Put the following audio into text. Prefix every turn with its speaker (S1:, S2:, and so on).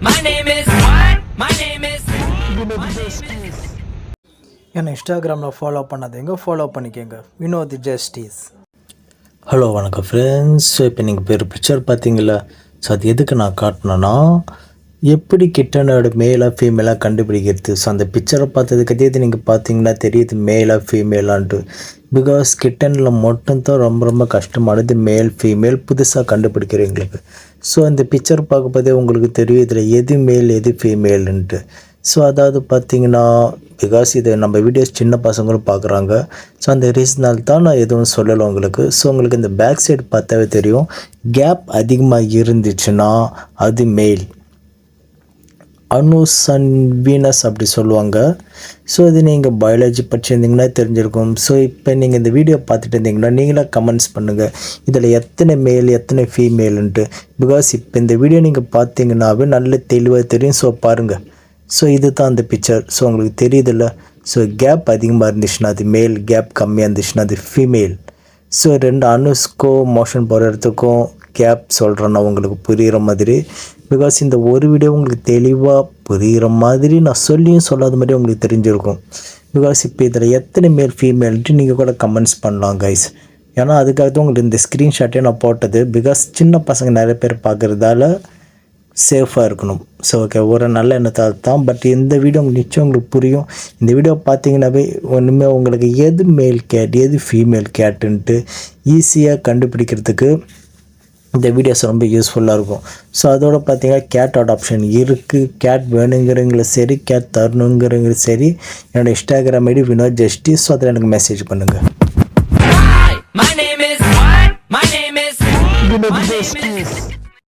S1: My name is what? My name is
S2: என்னை இன்ஸ்டாகிராமில் follow பண்ணாதீங்க, ஃபாலோ பண்ணிக்கோங்க. வினோத் ஜஸ்டிஸ்.
S3: ஹலோ வணக்கம் ஃப்ரெண்ட்ஸ். ஸோ இப்போ நீங்கள் பேர் பிக்சர் பார்த்தீங்களா? ஸோ அது எதுக்கு நான் காட்டினேன்னா, எப்படி கிட்டனோட மேலாக ஃபீமேலாக கண்டுபிடிக்கிறது. ஸோ அந்த பிக்சரை பார்த்ததுக்கே இது நீங்கள் பார்த்தீங்கன்னா தெரியுது மேலாக ஃபீமேலான்ட்டு. பிகாஸ் கிட்டனில் மட்டும்தான் ரொம்ப கஷ்டமானது மேல் ஃபீமேல் புதுசாக கண்டுபிடிக்கிறவங்களுக்கு. ஸோ அந்த பிக்சர் பார்க்கும்போதே உங்களுக்கு தெரியும் இதில் எது மேல் எது ஃபீமேலுன்ட்டு. ஸோ அதாவது பார்த்திங்கன்னா, பிகாஸ் இது நம்ம வீடியோஸ் சின்ன பசங்களும் பார்க்குறாங்க. ஸோ அந்த ரீசனால் தான் நான் எதுவும் சொல்லலை உங்களுக்கு. ஸோ உங்களுக்கு இந்த பேக் சைடு பார்த்தாவே தெரியும், கேப் அதிகமாக இருந்துச்சுன்னா அது மேல். அனுஸ் அண்ட் வீனஸ் அப்படி சொல்லுவாங்க. ஸோ இது நீங்கள் பயாலஜி படிச்சிருந்தீங்கன்னா தெரிஞ்சிருக்கும். ஸோ இப்போ நீங்கள் இந்த வீடியோ பார்த்துட்டு இருந்தீங்கன்னா நீங்களாக கமெண்ட்ஸ் பண்ணுங்கள், இதில் எத்தனை மேல் எத்தனை ஃபீமேலுன்ட்டு. பிகாஸ் இப்போ இந்த வீடியோ நீங்கள் பார்த்தீங்கன்னாவே நல்ல தெளிவாக தெரியும். ஸோ பாருங்கள். ஸோ இது தான் அந்த பிக்சர். ஸோ உங்களுக்கு தெரியுதில்ல. ஸோ கேப் அதிகமாக இருந்துச்சுன்னா அது மேல், கேப் கம்மியாக இருந்துச்சுன்னா அது ஃபீமேல். ஸோ ரெண்டு அனுஸ்க்கும் மோஷன் போகிற இடத்துக்கும் கேப் சொல்கிறேன்னா உங்களுக்கு புரிகிற மாதிரி. பிகாஸ் இந்த ஒரு வீடியோ உங்களுக்கு தெளிவாக புரிகிற மாதிரி நான் சொல்லியும் சொல்லாத மாதிரி உங்களுக்கு தெரிஞ்சிருக்கும். பிகாஸ் இப்போ இதில் எத்தனை மேல் ஃபீமேல்ட்டு நீங்கள் கூட கமெண்ட்ஸ் பண்ணலாம் கைஸ். ஏன்னா அதுக்காக தான் உங்களுக்கு இந்த ஸ்க்ரீன்ஷாட்டே நான் போட்டது. பிகாஸ் சின்ன பசங்க நிறைய பேர் பார்க்குறதால சேஃபாக இருக்கணும். ஸோ ஓகே, ஒரு நல்ல எண்ணத்தால் தான். பட் இந்த வீடியோ உங்களுக்கு நிச்சயம் உங்களுக்கு புரியும். இந்த வீடியோ பார்த்தீங்கன்னாவே ஒன்றுமே உங்களுக்கு எது மேல் கேட் எது ஃபீமேல் கேட்டுன்ட்டு ஈஸியாக கண்டுபிடிக்கிறதுக்கு இந்த வீடியோஸ் ரொம்ப யூஸ்ஃபுல்லாக இருக்கும். ஸோ அதோட பார்த்தீங்கன்னா கேட் அடாப்ஷன் இருக்குது. கேட் வேணுங்கிறவங்களும் சரி, கேட் தரணுங்கிறவங்களும் சரி, என்னோடய Instagram ID Vinod Justice. So அதில் எனக்கு மெசேஜ் பண்ணுங்கள்.
S1: My name is what? My name is
S2: Vinod justice.